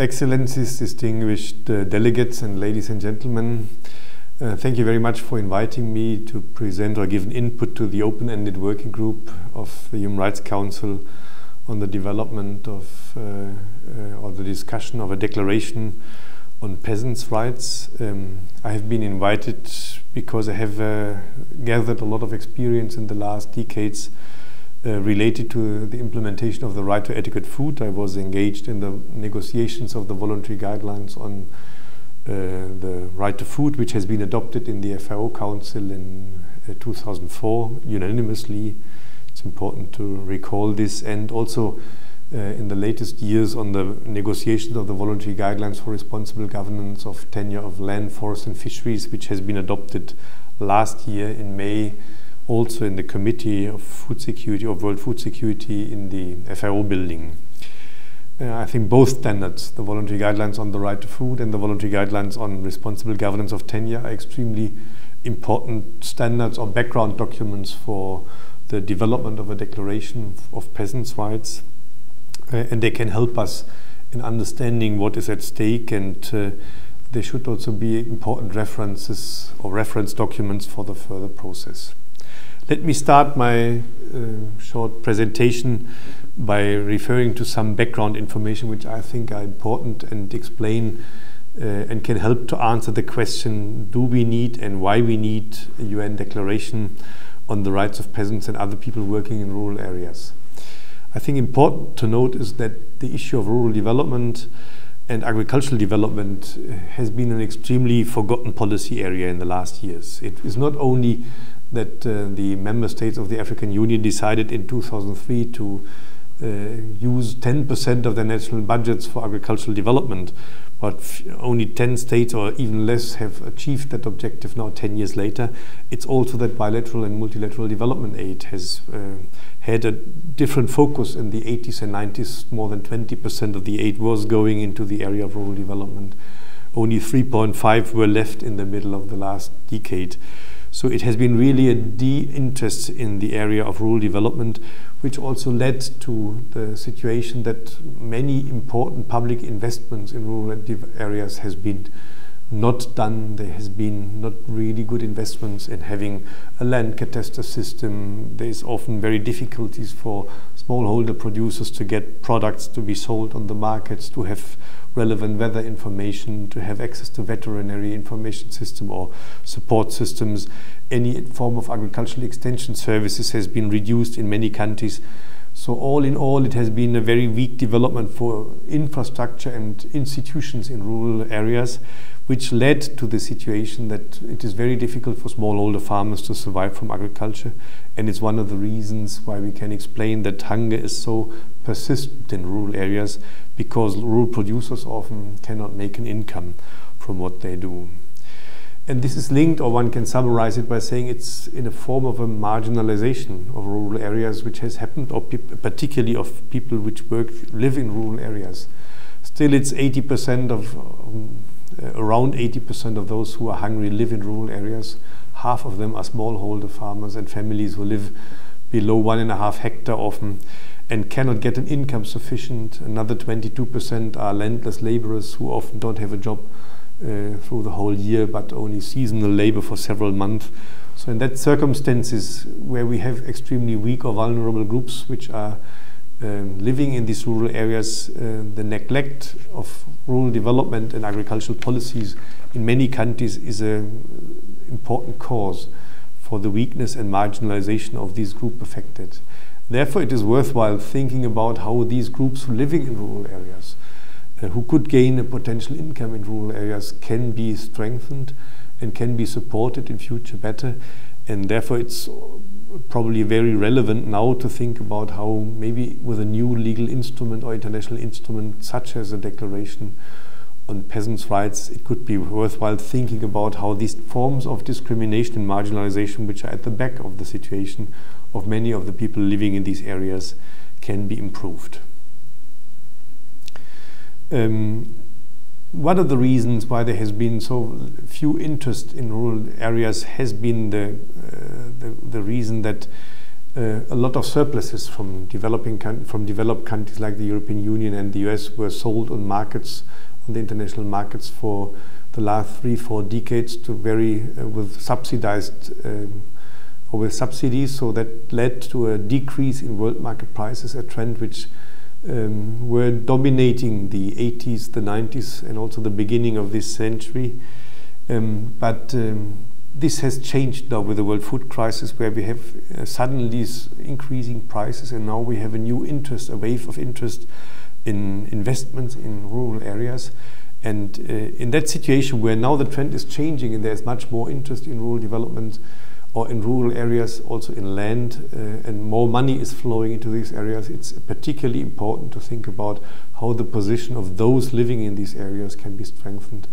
Excellencies, distinguished delegates and ladies and gentlemen, thank you very much for inviting me to present or give an input to the open-ended working group of the Human Rights Council on the development of or the discussion of a declaration on peasants' rights. I have been invited because I have gathered a lot of experience in the last decades related to the implementation of the right to adequate food. I was engaged in the negotiations of the voluntary guidelines on the right to food, which has been adopted in the FAO Council in 2004 unanimously. It's important to recall this, and also in the latest years on the negotiations of the voluntary guidelines for responsible governance of tenure of land, forest and fisheries, which has been adopted last year in May, also in the Committee of Food Security of World Food Security in the FAO building. I think both standards, the voluntary guidelines on the right to food and the voluntary guidelines on responsible governance of tenure, are extremely important standards or background documents for the development of a declaration of peasants' rights. And they can help us in understanding what is at stake, and they should also be important references or reference documents for the further process. Let me start my short presentation by referring to some background information which I think are important and explain and can help to answer the question, do we need and why we need a UN declaration on the rights of peasants and other people working in rural areas. I think important to note is that the issue of rural development and agricultural development has been an extremely forgotten policy area in the last years. It is not only that the member states of the African Union decided in 2003 to use 10% of their national budgets for agricultural development, but only 10 states or even less have achieved that objective now 10 years later. It's also that bilateral and multilateral development aid has had a different focus in the 80s and 90s. More than 20% of the aid was going into the area of rural development. Only 3.5 were left in the middle of the last decade. So it has been really a de-interest in the area of rural development, which also led to the situation that many important public investments in rural areas has been not done. There has been not really good investments in having a land cadastre system. There is often very difficulties for smallholder producers to get products to be sold on the markets, to have relevant weather information, to have access to veterinary information system or support systems. Any form of agricultural extension services has been reduced in many countries. So all in all, it has been a very weak development for infrastructure and institutions in rural areas, which led to the situation that it is very difficult for smallholder farmers to survive from agriculture. And it's one of the reasons why we can explain that hunger is so persistent in rural areas, because rural producers often cannot make an income from what they do. And this is linked, or one can summarize it by saying it's in a form of a marginalization of rural areas which has happened, or particularly of people which live in rural areas. Still, it's 80% of, around 80% of those who are hungry live in rural areas. Half of them are smallholder farmers and families who live below 1.5 hectares often and cannot get an income sufficient. Another 22% are landless laborers who often don't have a job through the whole year, but only seasonal labor for several months. So in that circumstances where we have extremely weak or vulnerable groups which are living in these rural areas, the neglect of rural development and agricultural policies in many countries is an important cause for the weakness and marginalization of these groups affected. Therefore, it is worthwhile thinking about how these groups living in rural areas, who could gain a potential income in rural areas, can be strengthened and can be supported in future better. And therefore, it's probably very relevant now to think about how maybe with a new legal instrument or international instrument, such as a declaration on peasants' rights, it could be worthwhile thinking about how these forms of discrimination and marginalization, which are at the back of the situation of many of the people living in these areas, can be improved. One of the reasons why there has been so few interest in rural areas has been the reason that a lot of surpluses from developed countries like the European Union and the US were sold on markets, on the international markets, for the last 3-4 decades to with subsidized or with subsidies. So that led to a decrease in world market prices, a trend which were dominating the 80s, the 90s, and also the beginning of this century. But this has changed now with the world food crisis, where we have suddenly these increasing prices, and now we have a wave of interest in investments in rural areas. And in that situation where now the trend is changing and there's much more interest in rural development or in rural areas, also in land, and more money is flowing into these areas, it's particularly important to think about how the position of those living in these areas can be strengthened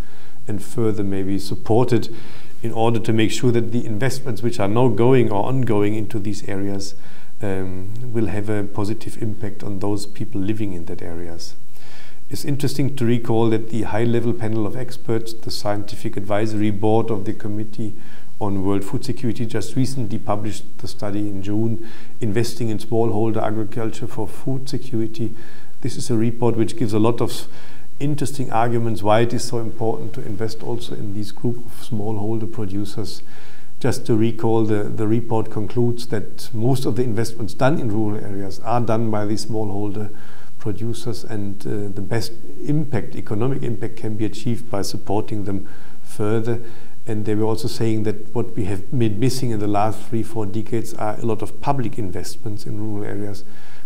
and further maybe supported in order to make sure that the investments which are now going or ongoing into these areas will have a positive impact on those people living in that areas. It's interesting to recall that the high-level panel of experts, the Scientific Advisory Board of the Committee on World Food Security, just recently published the study in June, Investing in Smallholder Agriculture for Food Security. This is a report which gives a lot of interesting arguments why it is so important to invest also in these group of smallholder producers. Just to recall, the report concludes that most of the investments done in rural areas are done by these smallholder producers, and the best impact, economic impact, can be achieved by supporting them further. And they were also saying that what we have been missing in the last 3-4 decades are a lot of public investments in rural areas,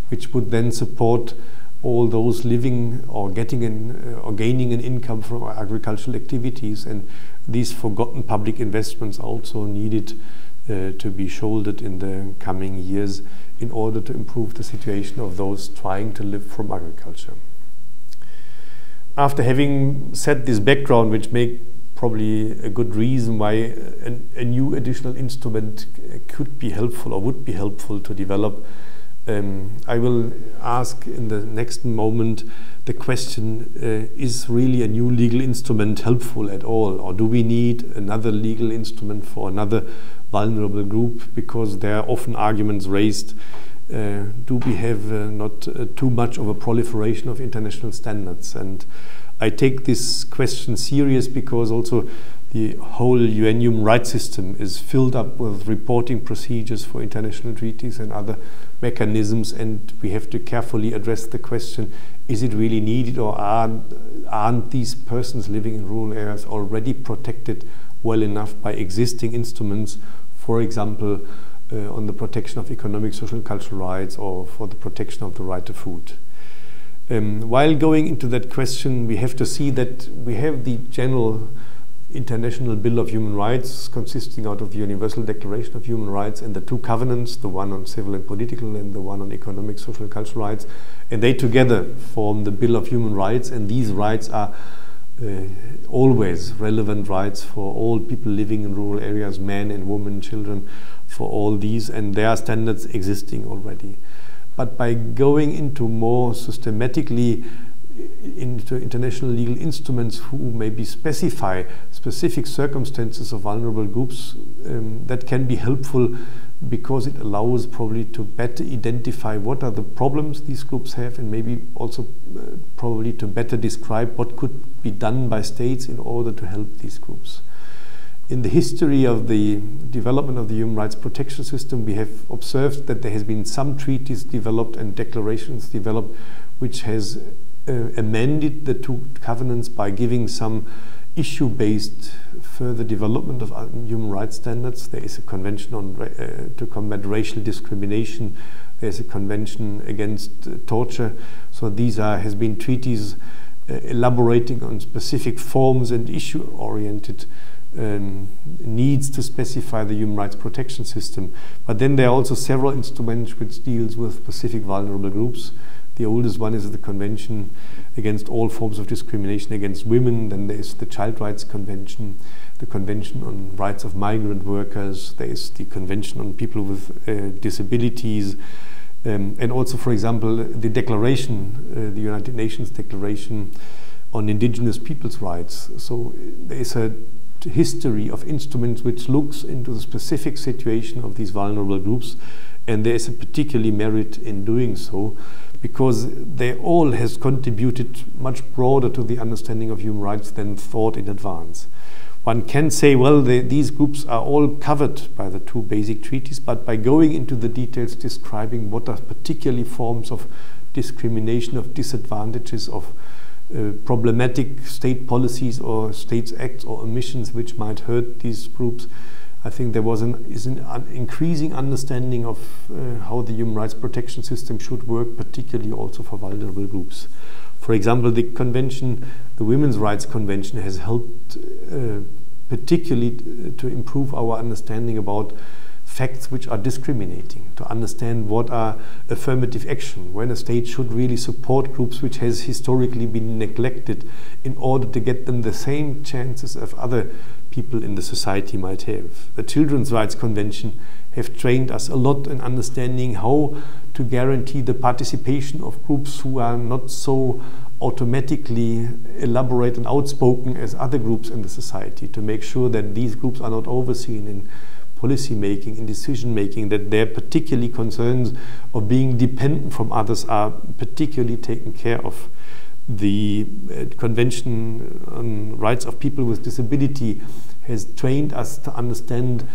which would then support all those living or gaining an income from agricultural activities. And these forgotten public investments are also needed to be shouldered in the coming years in order to improve the situation of those trying to live from agriculture. After having set this background, which may probably a good reason why a new additional instrument could be helpful or would be helpful to develop, I will ask in the next moment the question, is really a new legal instrument helpful at all, or do we need another legal instrument for another vulnerable group? Because there are often arguments raised, do we have not too much of a proliferation of international standards? And I take this question serious because also the whole UN human rights system is filled up with reporting procedures for international treaties and other mechanisms, and we have to carefully address the question, is it really needed, or aren't these persons living in rural areas already protected well enough by existing instruments, for example, on the protection of economic, social, and cultural rights, or for the protection of the right to food? While going into that question, we have to see that we have the general International Bill of Human Rights, consisting out of the Universal Declaration of Human Rights and the two covenants, the one on civil and political and the one on economic, social, and cultural rights, and they together form the Bill of Human Rights, and these rights are always relevant rights for all people living in rural areas, men and women, children, for all these, and there are standards existing already. But by going into more systematically into international legal instruments who maybe specify specific circumstances of vulnerable groups, that can be helpful, because it allows probably to better identify what are the problems these groups have, and maybe also probably to better describe what could be done by states in order to help these groups. In the history of the development of the human rights protection system, we have observed that there has been some treaties developed and declarations developed which has amended the two covenants by giving some issue-based further development of human rights standards. There is a convention on to combat racial discrimination. There is a convention against torture. So these has been treaties elaborating on specific forms and issue-oriented needs to specify the human rights protection system. But then there are also several instruments which deals with specific vulnerable groups. The oldest one is the Convention Against All Forms of Discrimination Against Women. Then there is the Child Rights Convention, the Convention on Rights of Migrant Workers. There is the Convention on People with Disabilities. And also, for example, the declaration, the United Nations Declaration on Indigenous Peoples' Rights. So there is a history of instruments which looks into the specific situation of these vulnerable groups And there is a particularly merit in doing so, because they all has contributed much broader to the understanding of human rights than thought in advance. One can say, well, these groups are all covered by the two basic treaties, but by going into the details describing what are particularly forms of discrimination, of disadvantages, of problematic state policies or states' acts or omissions which might hurt these groups, I think there is an increasing understanding of how the human rights protection system should work, particularly also for vulnerable groups. For example, the convention, the Women's Rights Convention, has helped particularly to improve our understanding about facts which are discriminating, to understand what are affirmative action, when a state should really support groups which has historically been neglected in order to get them the same chances as other people in the society might have. The Children's Rights Convention have trained us a lot in understanding how to guarantee the participation of groups who are not so automatically elaborate and outspoken as other groups in the society, to make sure that these groups are not overseen in policy making, in decision making, that their particularly concerns of being dependent from others are particularly taken care of. The Convention on Rights of People with Disability has trained us to understand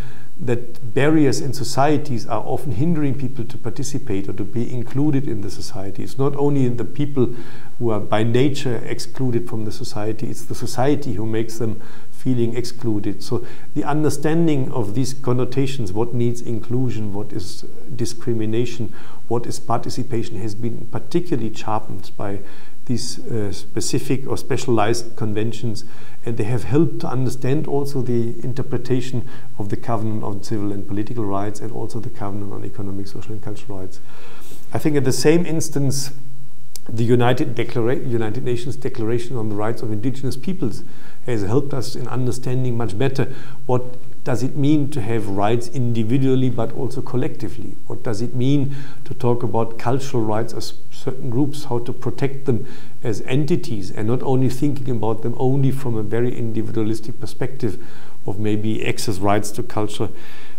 that barriers in societies are often hindering people to participate or to be included in the society. It's not only the people who are by nature excluded from the society, it's the society who makes them feeling excluded. So the understanding of these connotations, what needs inclusion, what is discrimination, what is participation, has been particularly sharpened by these specific or specialized conventions, and they have helped to understand also the interpretation of the Covenant on Civil and Political Rights and also the Covenant on Economic, Social and Cultural Rights. I think at the same instance, the United Nations Declaration on the Rights of Indigenous Peoples has helped us in understanding much better what does it mean to have rights individually but also collectively. What does it mean to talk about cultural rights as certain groups, how to protect them as entities and not only thinking about them only from a very individualistic perspective of maybe access rights to culture,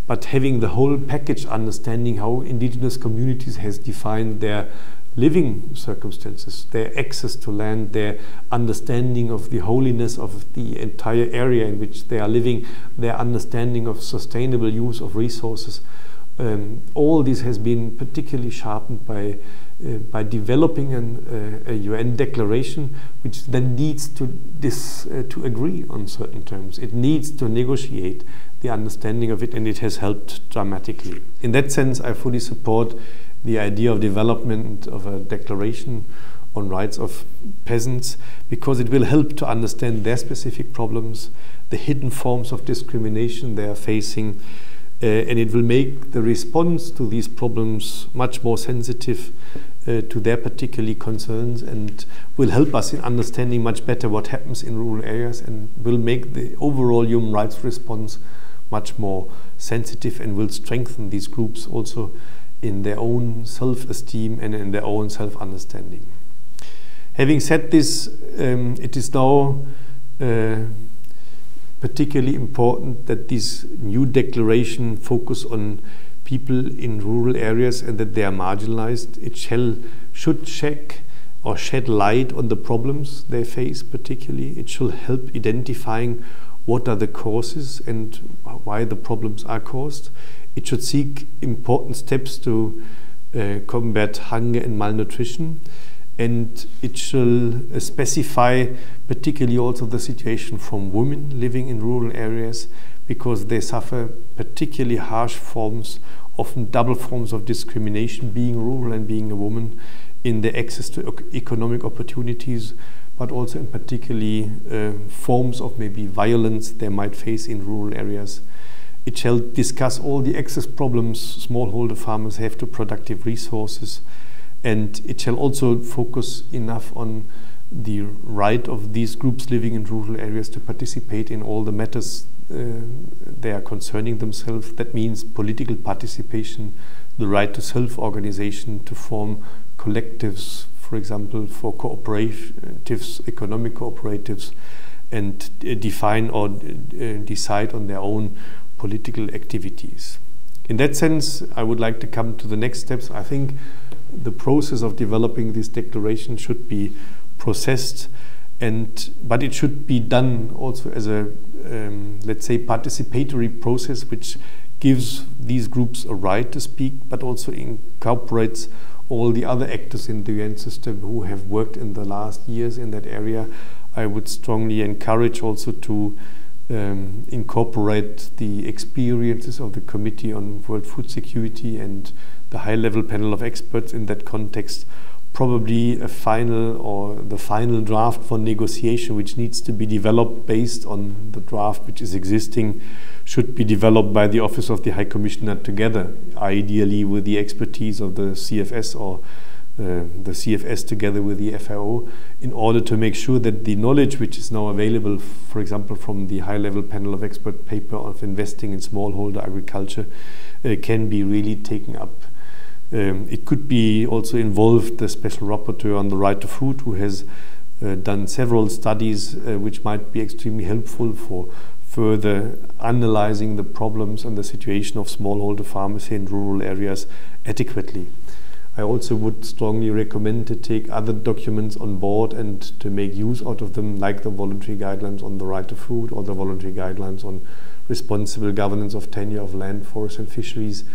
but having the whole package, understanding how indigenous communities has defined their living circumstances, their access to land, their understanding of the holiness of the entire area in which they are living, their understanding of sustainable use of resources. All this has been particularly sharpened by developing a UN declaration, which then needs to agree on certain terms. It needs to negotiate the understanding of it, and it has helped dramatically. In that sense, I fully support the idea of development of a declaration on rights of peasants, because it will help to understand their specific problems, the hidden forms of discrimination they are facing, and it will make the response to these problems much more sensitive to their particular concerns, and will help us in understanding much better what happens in rural areas, and will make the overall human rights response much more sensitive, and will strengthen these groups also in their own self-esteem and in their own self-understanding. Having said this, it is now particularly important that this new declaration focus on people in rural areas and that they are marginalized. It should check or shed light on the problems they face particularly. It should help identifying what are the causes and why the problems are caused. It should seek important steps to combat hunger and malnutrition, and it shall specify particularly also the situation from women living in rural areas, because they suffer particularly harsh forms, often double forms of discrimination, being rural and being a woman, in their access to economic opportunities, but also in particularly forms of maybe violence they might face in rural areas. It shall discuss all the access problems smallholder farmers have to productive resources, and it shall also focus enough on the right of these groups living in rural areas to participate in all the matters they are concerning themselves. That means political participation, the right to self-organization, to form collectives, for example, for cooperatives, economic cooperatives, and define or decide on their own political activities. In that sense, I would like to come to the next steps. I think the process of developing this declaration should be processed, but it should be done also as a, let's say, participatory process, which gives these groups a right to speak, but also incorporates all the other actors in the UN system who have worked in the last years in that area. I would strongly encourage also to incorporate the experiences of the Committee on World Food Security and the high-level panel of experts in that context. Probably the final draft for negotiation, which needs to be developed based on the draft which is existing, should be developed by the Office of the High Commissioner together, ideally with the expertise of the CFS or the CFS together with the FAO, in order to make sure that the knowledge which is now available, for example, from the high-level panel of expert paper of investing in smallholder agriculture, can be really taken up. It could be also involve the Special Rapporteur on the right to food, who has done several studies which might be extremely helpful for further analyzing the problems and the situation of smallholder farmers in rural areas adequately. I also would strongly recommend to take other documents on board and to make use out of them, like the voluntary guidelines on the right to food or the voluntary guidelines on responsible governance of tenure of land, forests and fisheries.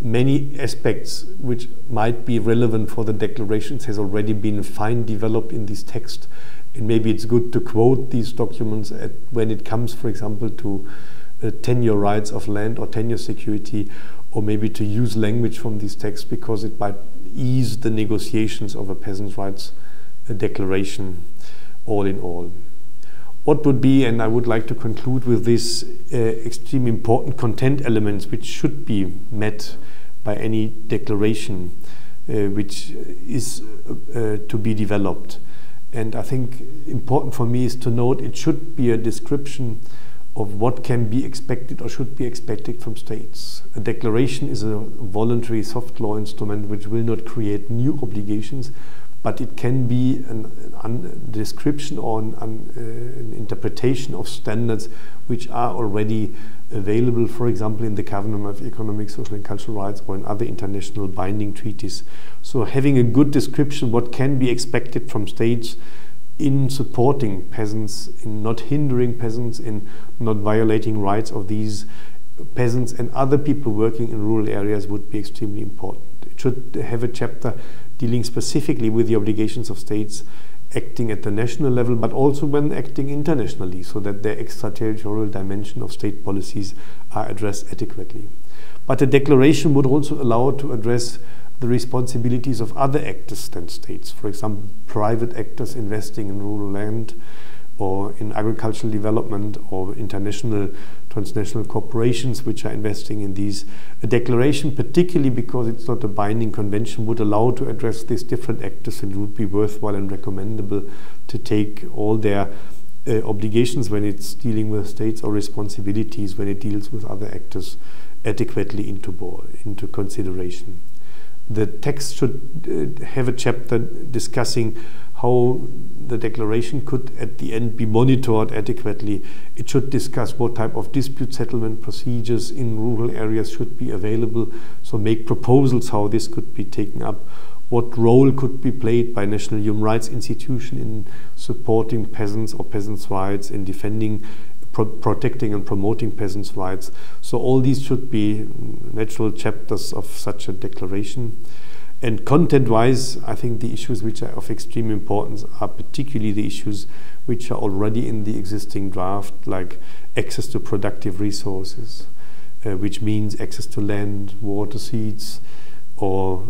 Many aspects which might be relevant for the declarations has already been fine developed in this text, and maybe it's good to quote these documents when it comes, for example, to tenure rights of land or tenure security, or maybe to use language from these texts because it might ease the negotiations of a peasants' rights declaration all in all. What would be, and I would like to conclude with this, extremely important content elements which should be met by any declaration which is to be developed. And I think important for me is to note it should be a description of what can be expected or should be expected from states. A declaration is a voluntary soft law instrument which will not create new obligations, but it can be a description or an interpretation of standards which are already available, for example, in the Covenant of Economic, Social and Cultural Rights or in other international binding treaties. So having a good description what can be expected from states in supporting peasants, in not hindering peasants, in not violating rights of these peasants and other people working in rural areas would be extremely important. It should have a chapter dealing specifically with the obligations of states acting at the national level, but also when acting internationally, so that their extraterritorial dimension of state policies are addressed adequately. But the declaration would also allow to address the responsibilities of other actors than states, for example, private actors investing in rural land or in agricultural development, or international, transnational corporations which are investing in these. A declaration, particularly because it's not a binding convention, would allow to address these different actors, and it would be worthwhile and recommendable to take all their obligations when it's dealing with states or responsibilities when it deals with other actors adequately into consideration. The text should have a chapter discussing how the declaration could at the end be monitored adequately. It should discuss what type of dispute settlement procedures in rural areas should be available, so make proposals how this could be taken up. What role could be played by national human rights institutions in supporting peasants or peasants' rights, in defending, protecting and promoting peasants' rights. So all these should be natural chapters of such a declaration. And content-wise, I think the issues which are of extreme importance are particularly the issues which are already in the existing draft, like access to productive resources, which means access to land, water, seeds, or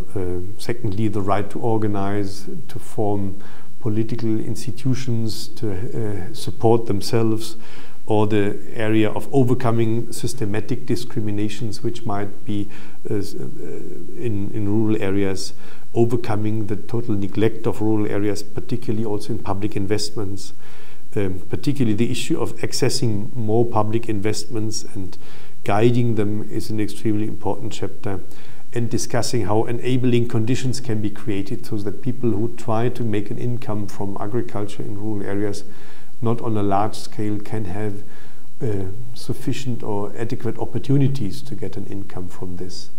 secondly, the right to organize, to form political institutions, to support themselves, or the area of overcoming systematic discriminations which might be in rural areas, overcoming the total neglect of rural areas, particularly also in public investments, particularly the issue of accessing more public investments and guiding them is an extremely important chapter, and discussing how enabling conditions can be created so that people who try to make an income from agriculture in rural areas, not on a large scale, can have sufficient or adequate opportunities to get an income from this.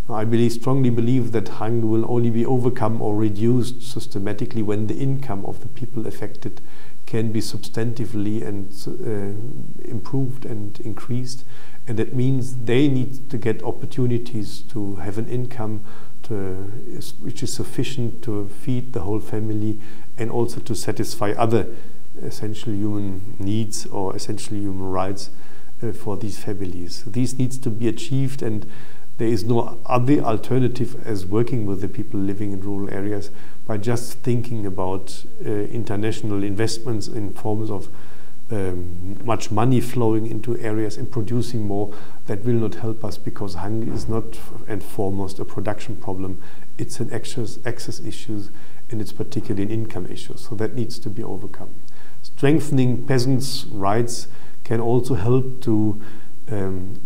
I strongly believe that hunger will only be overcome or reduced systematically when the income of the people affected can be substantively and improved and increased. And that means they need to get opportunities to have an income which is sufficient to feed the whole family and also to satisfy other essential human needs or essential human rights for these families. These needs to be achieved, and there is no other alternative as working with the people living in rural areas by just thinking about international investments in forms of much money flowing into areas and producing more. That will not help us, because hunger is not and foremost a production problem. It's an access issues, and it's particularly an income issue. So that needs to be overcome. Strengthening peasants' rights can also help to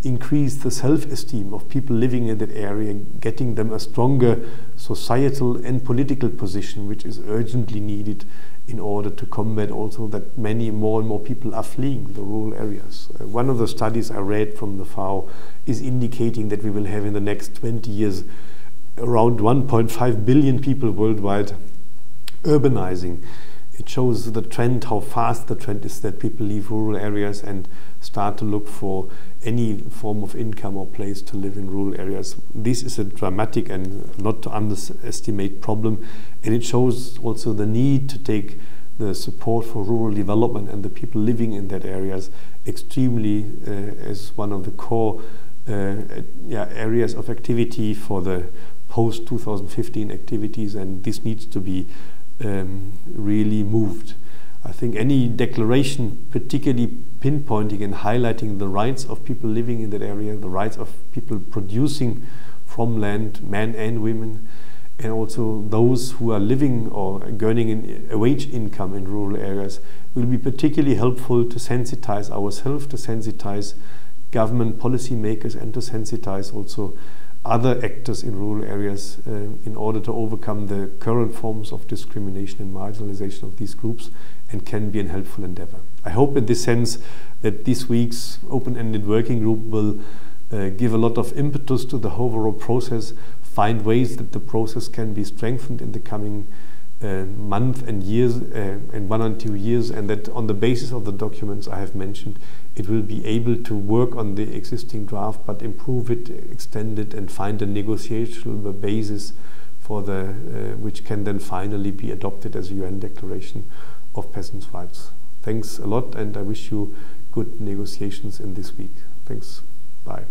increase the self-esteem of people living in that area, getting them a stronger societal and political position, which is urgently needed in order to combat also that more and more people are fleeing the rural areas. One of the studies I read from the FAO is indicating that we will have in the next 20 years around 1.5 billion people worldwide urbanizing. It shows the trend, how fast the trend is, that people leave rural areas and start to look for any form of income or place to live in rural areas. This is a dramatic and not to underestimate problem, and it shows also the need to take the support for rural development and the people living in that areas extremely as one of the core areas of activity for the post-2015 activities, and this needs to be really moved. I think any declaration particularly pinpointing and highlighting the rights of people living in that area, the rights of people producing from land, men and women, and also those who are living or earning a wage income in rural areas, will be particularly helpful to sensitize ourselves, to sensitize government policy makers, and to sensitize also other actors in rural areas in order to overcome the current forms of discrimination and marginalization of these groups, and can be a helpful endeavor. I hope in this sense that this week's open-ended working group will give a lot of impetus to the overall process, find ways that the process can be strengthened in the coming month and years, and 1 or 2 years, and that on the basis of the documents I have mentioned, it will be able to work on the existing draft, but improve it, extend it, and find a negotiable basis for which can then finally be adopted as a UN Declaration of Peasants' Rights. Thanks a lot, and I wish you good negotiations in this week. Thanks. Bye.